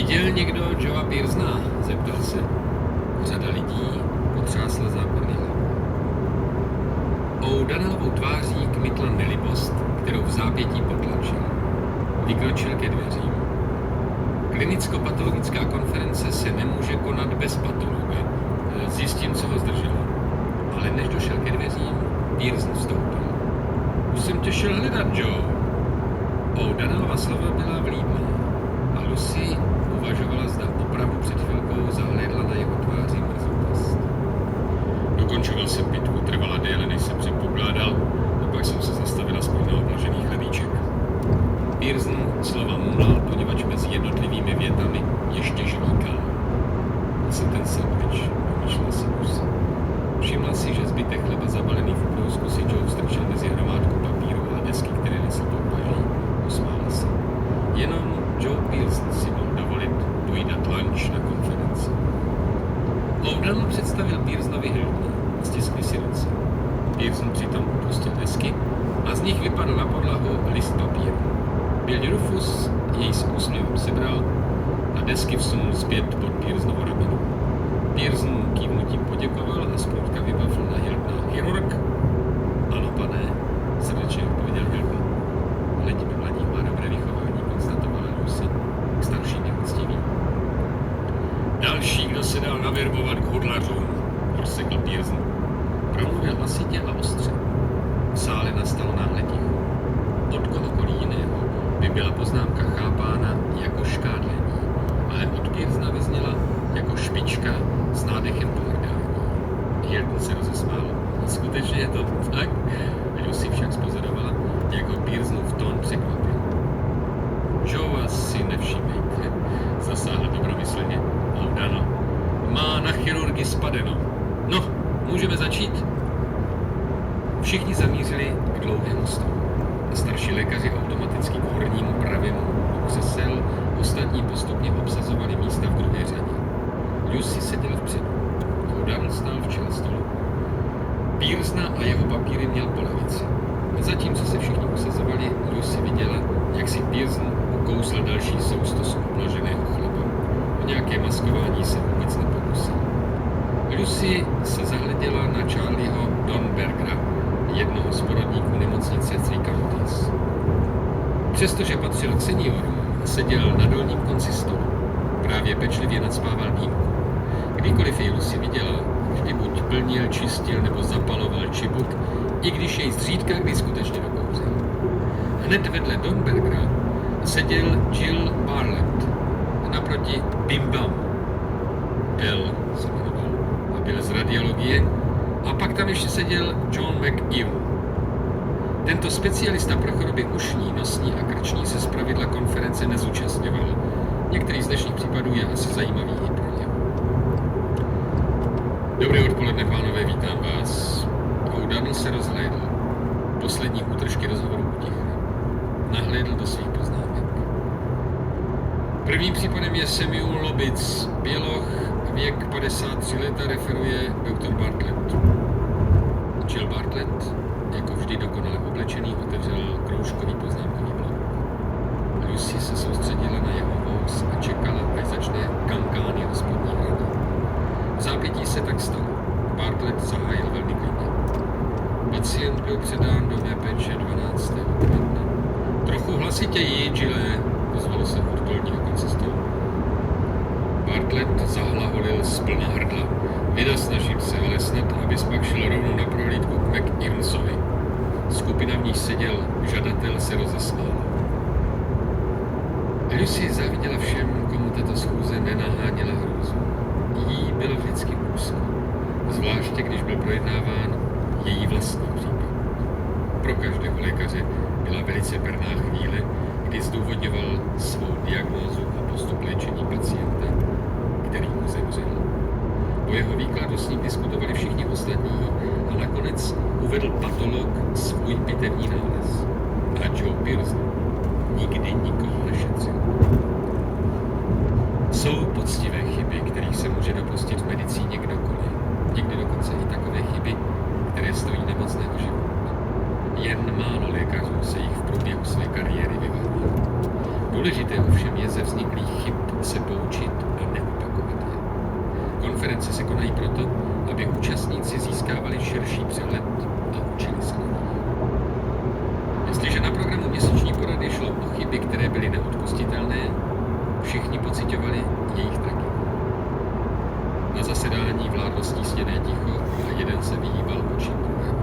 Viděl někdo Joea Pearsona? Zeptal se. Řada lidí potřásla záporný hlavou. O'Donnellovou tváří kmitla nelibost, kterou v zápětí potlačil. Vykročil ke dveřím. Klinicko-patologická konference se nemůže konat bez patologa. Zjistím, co ho zdrželo. Ale než došel ke dveřím, Pearson vstoupil. Už jsem tě šel hledat, Joe. O'Donnellova slova byla vlídná a Lucy uvažovala, zda opravdu před chvilkou zahlédla na jeho tváři mrzutost. Dokončoval jsem bitvu, trvala déle, než jsem předpokládal, a pak jsem se zastavil aspoň na obložených hledíček. Pearson slova mumlal, poněvadž mezi jednotlivými větami ještě žvíkal. Asi ten sandwich, domýšlela si Lucy. Všimla si, že zbytek chleba zabalený v ubrousku si Joe strčil mezi hromádku papíru a desky, které nesl pod paží. Usmála se. Jenom Joe Pearson si mohl dovolit dojídat lunch na konferenci. O'Donnell představil Pearsonovi Hildna a stiskli si ruce. Pearson přitom opustil desky a z nich vypadl na podlahu list papíru. Bill Rufus jej s úsměvem sebral a desky vsunul zpět pod Pearsonovo rameno. Pearson mu kývnutím poděkoval a zprudka vybavil na Hildna. Chirurg? Ano, pane, srdečně odpověděl Hildn. Hledíme mladík má dobré vychování, konstatovala Lucy, k starším je úctivý. Další, kdo se dal navěrbovat k hudlařům, rozsekl Pearson. Promluvil hlasitě a ostře. V sále nastalo náhle ticho. Od kohokoliv jiného by byla poznámka chápána jako škádlení, ale od Pearsona vyzněla jako špička s nádechem pohrdání. Hildn se rozesmál. Skutečně je to tak? Lucy však spozorovala, jak ho Pearsonův tón překvapil. Joea si nevšímejte, zasáhl dobromyslně O'Donnell. Má na chirurgy spadeno. No, můžeme začít? Všichni zamířili k dlouhému stolu. Starší lékaři automaticky k hornímu pravému křesel, ostatní postupně obsazovali místa v druhé řadě. Lucy seděla vpředu. O'Donnell stál v čele stolu. Pearsona a jeho papíry měl po levici. Zatímco se všichni usazovali, Lucy viděla, jak si Pearson ukousl další sousto z obloženého chleba. O nějaké maskování se vůbec nepokusil. Lucy se zahleděla na Charlieho Dornbergera, jednoho z porodníků nemocnice Three Counties. Přestože patřil k seniorům, seděl na dolním konci stolu. Právě pečlivě nacpával dýmku. Kdykoliv jej Lucy viděla, vždy buď plnil, čistil nebo zapaloval čibuk, i když jej zřídka kdy skutečně dokouřil. Hned vedle Dornbergera seděl Jill Bartlett, naproti Bim Bam. Bell se jmenoval a byl z radiologie, a pak tam ještě seděl John McEwan. Tento specialista pro choroby ušní, nosní a krční se zpravidla konference nezúčastňoval. Některý z dnešních případů je asi zajímavý i pro ně. Dobré odpoledne, pánové, vítám vás. O'Donnell se rozhlédl. Poslední útržky rozhovoru utichly. Nahlédl do svých poznámek. Prvním případem je Samuel Lobic, běloch, věk 53 let, a referuje doktor Bartlett. Jill Bartlett, jako vždy dokonale oblečený, otevřel kroužkový poznámkový blok. Lucy se soustředila na jeho vous a čekala, až začne kankán jeho spodní hrany. V zápětí se tak stalo. Bartlett zahájil velmi klidně. Pacient byl předán do mé péče 12. května. Trochu hlasitěji, Jille, ozvalo se od dolního konce stolu. Bartlett zahlaholil z plna hrdla. Vynasnažím se, ale snad, abys pak šel rovnou na prohlídku k McEwansovi. Skupina, v níž seděl žadatel, se rozesmála. Lucy záviděla všem, komu tato schůze nenaháněla hrůzu. Jí bylo vždycky úzko, zvláště když byl projednáván její vlastní případ. Pro každého lékaře byla velice perná chvíle, kdy zdůvodňoval svou diagnózu a postup léčení pacienta, který mu zemřel. Po jeho výkladu s ním diskutovali všichni ostatní a nakonec uvedl patolog svůj pitevní nález. A Joe Pearson nikdy nikoho nešetřil. Jsou poctivé chyby, kterých se může dopustit v medicíně kdokoliv. Někdy dokonce i takové chyby, které stojí nemocného života. Jen málo lékařů se jich v průběhu své kariéry vyvaruje. Důležité ovšem je ze vzniklých chyb se poučit a neopakovat je. Konference se konají proto, aby účastníci získávali širší přehled a učili se na nich. Jestliže na programu měsíční porady šlo o chyby, které byly neodpustitelné, všichni pociťovali jejich tragiku. Na zasedání vládlo stísněné ticho a jeden se vyhýbal očím druhého.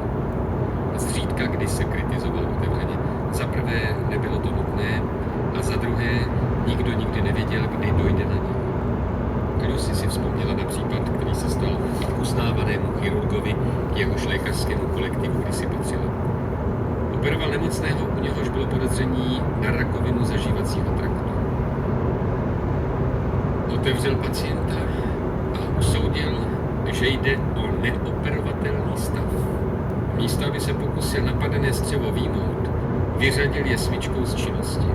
Zřídka, kdy se kritizoval otevřeně, za prvé nebylo to nutné a za druhé nikdo nikdy nevěděl, kdy dojde na něj. Lucy si vzpomněla na případ, který se stal uznávanému chirurgovi, k jehož lékařskému kolektivu kdysi patřila. Operoval nemocného, u něhož bylo podezření na rakovinu zažívacího traktu. Otevřel pacienta a usoudil, že jde o neoperovatelný stav. Místo, aby se pokusil napadené střevo výjmout, vyřadil je smyčkou z činnosti.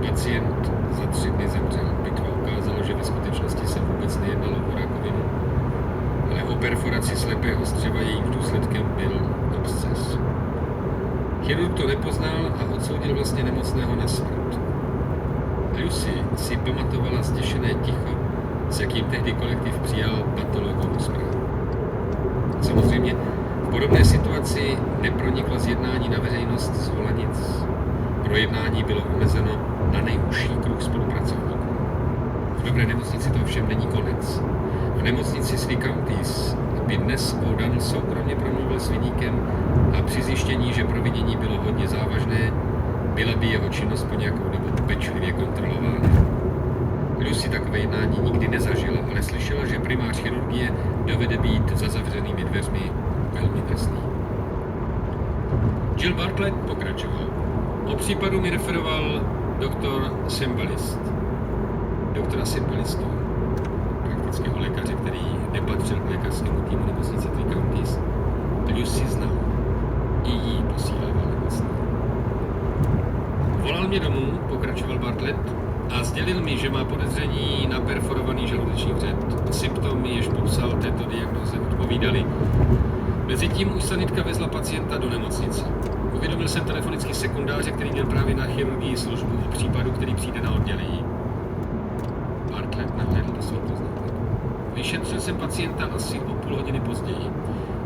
Pacient za 3 dny zemřel. Bitva ukázalo, že ve skutečnosti se vůbec nejednalo o rakovinu, ale o perforaci slepého střeva, jejímž důsledkem byl absces. Chirurg to nepoznal a odsoudil vlastně nemocného na smrt. Lucy si pamatovala stěšené ticho, s jakým tehdy kolektiv přijal patologovou zprávu. Samozřejmě v podobné situaci neproniklo zjednání na veřejnost z Holanic. Projednání bylo omezeno na nejužší kruh spolupracovníků. V dobré nemocnici to ovšem není konec. V nemocnici Sri Counties by dnes O'Donnell soukromně promluvil s viníkem a při zjištění, že provinění bylo hodně závažné, byla by jeho činnost po nějakou dobu pečlivě kontrolována. Lucy takové jednání nikdy nezažila, ale slyšela, že primář chirurgie dovede být za zavřenými dveřmi velmi drsný. Jill Bartlett pokračoval. O případu mi referoval doktor Sembalist. Doktora Sembalistu, praktického lékaře, který nepatřil k lékařskému týmu nemocnice Three Counties, Lucy znal. I jí posílával nemocný. Volal mě domů, pokračoval Bartlett, a sdělil mi, že má podezření na perforovaný žaludeční vřet. Symptomy, jež popsal této diagnoze, odpovídaly. Mezitím už sanitka vezla pacienta do nemocnice. Uvědomil jsem telefonicky sekundáře, který měl právě na chirurgii službu o případu, který přijde na oddělení. Bartlett nahlédl do svých poznámek. Vyšetřil jsem pacienta asi o půl hodiny později.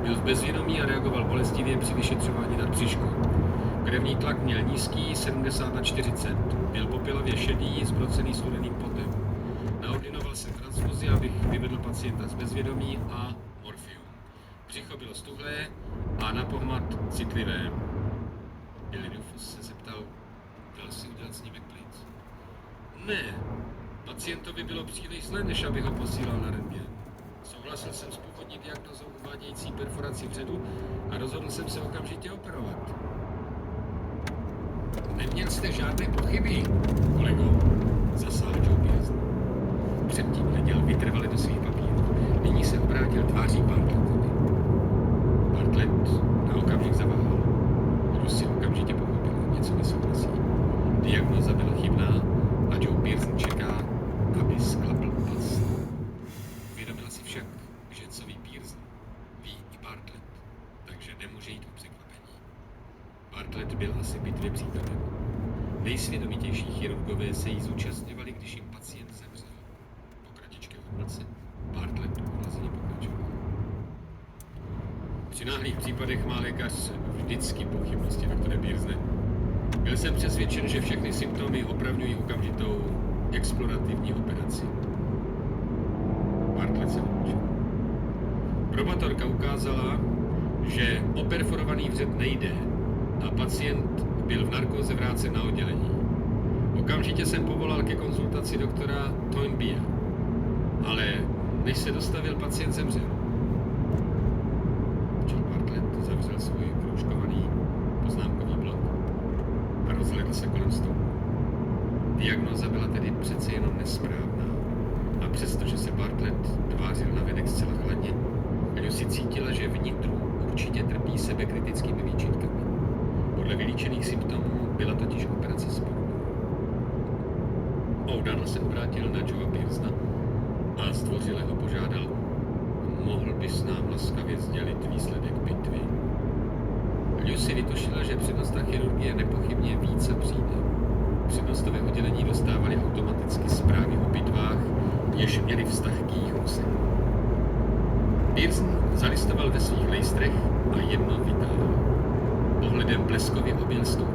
Byl v bezvědomí a reagoval bolestivě při vyšetřování nad břiškou. Krevní tlak měl nízký, 70/40. Byl popělavě šedý, zbrocený studeným potem. Naordinoval jsem transfuzi, abych vyvedl pacienta z bezvědomí a morfium. Břicho bylo stuhlé a na pohmat citlivé. Billy Rufus se zeptal, dal si udělat snímek plic. Ne, pacientovi bylo příliš zle, než aby ho posílal na rentgen. Souhlasil jsem s původní diagnozou uvádějící perforaci vředu a rozhodl jsem se okamžitě operovat. Neměl jste žádné pochyby, kolego, zasáhl Joe Pearson. Předtím hleděl vytrvale do svých papírů. Nyní se obrátil tváří Bartlettovi. Bartlett na okamžik zaváhal. Lucy okamžitě pochopila, něco nesouhlasí. Diagnoza byla chybná a Joe Pearson čeká, aby sklapl pas. Uvědomila si však, že co ví Pearson, ví i Bartlett, takže nemůže jít o překvapení. Bartlett byl asi bitvě přítomen. Nejsvědomitější chirurgové se jí zúčastňovali, když jim pacient zemřel. Po kratičké odmlce Bartlett důrazně pokračoval. Při náhlých případech má lékař vždycky pochybnosti, doktore Pearsone. Byl jsem přesvědčen, že všechny symptomy opravňují okamžitou explorativní operaci. Bartlett se odmlčel. Probatorka ukázala, že o perforovaný vřet nejde a pacient byl v narkóze vrácen na oddělení. Okamžitě jsem povolal ke konzultaci doktora Toynbea, ale než se dostavil, pacient zemřel. Jill Bartlett zavřel svůj kroužkovaný poznámkový blok a rozhlédl se kolem stolu. Diagnóza byla tedy přece jenom nesprávná a přestože se Bartlett tvářil navenek zcela chladně, Lucy cítila, že vnitru určitě trpí sebekritickými výčitkami. Podle vylíčených symptomů byla totiž operace sporná. O'Donnell se obrátil na Joea Pearsona a zdvořile ho požádal, mohl bys nám laskavě sdělit výsledek bitvy. Lucy vytušila, že přednosta chirurgie nepochybně více přijde. Přednostové oddělení dostávali automaticky zprávy o bitvách jež měli vztah k jejich huse. Pearson zalistoval ve svých lejstrech a jedno vytáhl. Pohledem bleskově objel stůl.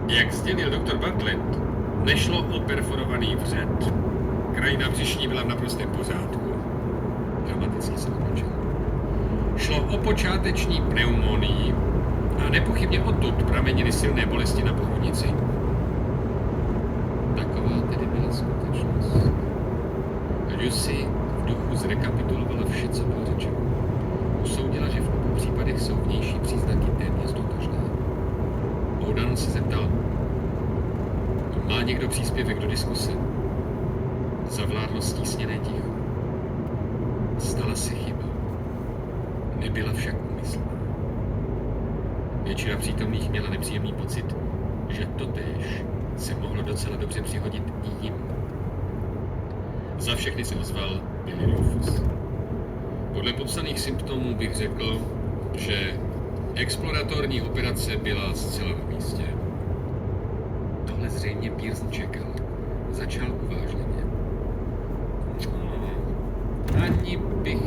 Jak sdělil doktor Bartlett, nešlo o perforovaný vřet. Krajina břišní byla v naprostém pořádku. Dramaticky se otočil. Šlo o počáteční pneumonii a nepochybně odtud pramenily silné bolesti na pohrudnici. Taková tedy byla skutečnost. Lucy v duchu zrekapitulovala vše, co bylo řečeno. Usoudila, že v obou případech jsou vnější příznaky téměř totožné. O'Donnell se zeptal, má někdo příspěvek do diskuse? Zavládlo stísněné ticho. Stala se chyba. Nebyla však úmyslná. Většina přítomných měla nepříjemný pocit, že totéž se mohlo docela dobře přihodit i jim. Za všechny se ozval Billy Rufus. Podle popsaných symptomů bych řekl, že exploratorní operace byla zcela na místě. Tohle zřejmě Pearson čekal. Začal uvážlivě. Ani bych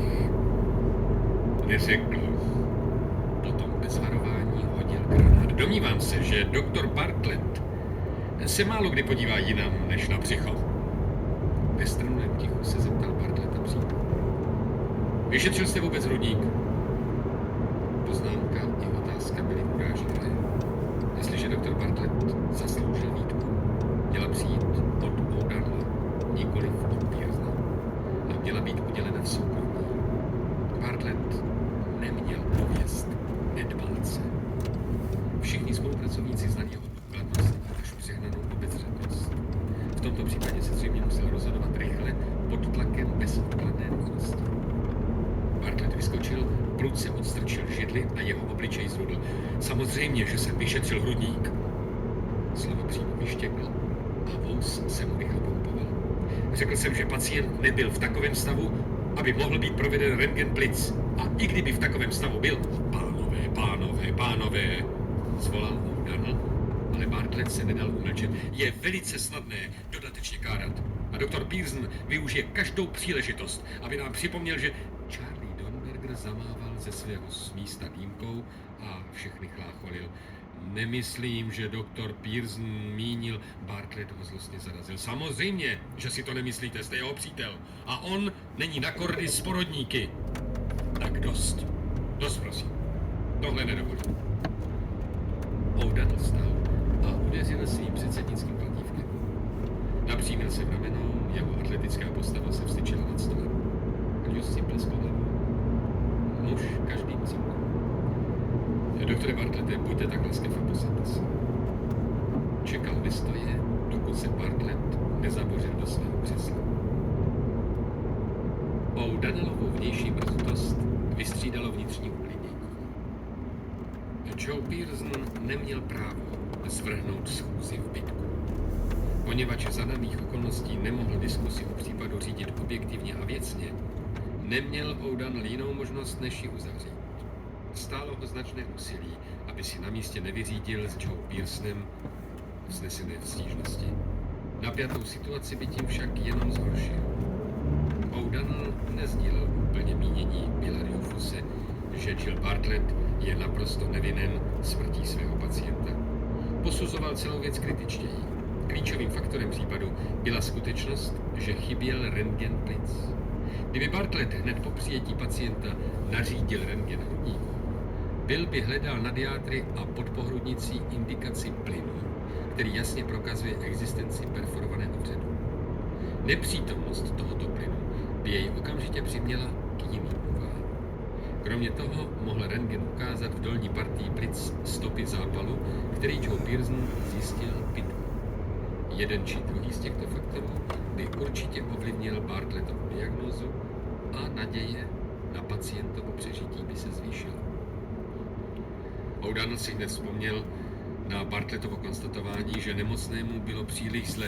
neřekl. Potom bez varování hodil granát. Domnívám se, že doktor Bartlett se málo kdy podívá jinam než na břicho. Ve strnulém tichu se zeptal Bartletta přímo. Vyšetřil jste vůbec hrudník? Poznámka i otázka byly urážlivé. Jestliže doktor Bartlett zasloužil výtku, měla přijít od O'Donnella, nikoliv od Pearsona, a měla být udělena v soukromí. Bartlett neměl pověst nedbalce. Všichni spolupracovníci znali jeho důkladnost až přehnanou obezřetnost. V tomto případě se zřejmě musel rozhodovat rychle, pod tlakem bezodkladné nutnosti. Bartlett vyskočil, prudce odstrčil židli a jeho obličej zrudl. Samozřejmě, že jsem vyšetřil hrudník. Slovo přímo vyštěkl a vous se mu rychle pompoval. Řekl jsem, že pacient nebyl v takovém stavu, aby mohl být proveden rentgen plic. A i kdyby v takovém stavu byl, pánové, zvolal O'Donnell, ale Bartlett se nedal umlčet. Je velice snadné dodatečně kárat. A doktor Pearson využije každou příležitost, aby nám připomněl, že Charlie Dornberger zamával ze svého místa dýmkou a všechny chlácholil. Nemyslím, že doktor Pearson mínil, Bartlett ho zlostně zarazil. Samozřejmě, že si to nemyslíte, jste jeho přítel. A on není na kordy s porodníky. Tak dost. Dost, prosím. Tohle nedovolím. O'Donnell stál a udeřil svým předsednickým platívkem. Napřímil se v ramenou, jeho atletická postava se vstyčila nad stolem. Just si pleskl hlavou. Muž každým celkem. Doktore Bartlette, buďte tak laskav a posaďte se. Čekal vystoje, dokud se Bartlett nezabořil do svého křesla. O'Donnellovu vnější mrzutost vystřídalo vnitřní uklidnění. Joe Pearson neměl právo zvrhnout schůzi v bitku. Poněvadž za daných okolností nemohl diskusi o případu řídit objektivně a věcně, neměl O'Donnell jinou možnost, než ji uzavřít. Stálo ho značné úsilí, aby si na místě nevyřídil s Joe Pearsonem vznesené stížnosti. Napjatou situaci by tím však jenom zhoršil. O'Donnell nezdílel úplně mínění Billa Rufuse, že Jill Bartlett je naprosto nevinen smrtí svého pacienta. Posuzoval celou věc kritičtěji. Klíčovým faktorem případu byla skutečnost, že chyběl rentgen plic. Kdyby Bartlett hned po přijetí pacienta nařídil rentgen hrudníku, Bill by hledal na diátry a pod pohrudnicí indikaci plynu, který jasně prokazuje existenci perforovaného vředu. Nepřítomnost tohoto plynu by jej okamžitě přiměla k jiným úvahám. Kromě toho mohl rentgen ukázat v dolní partii plic stopy zápalu, který Joe Pearson zjistil pitvu. Jeden či druhý z těchto faktorů by určitě ovlivnil Bartlettovu diagnózu a naděje na pacientovo přežití by se zvýšila. O'Donnell si hned vzpomněl na Bartlettovo konstatování, že nemocnému bylo příliš zle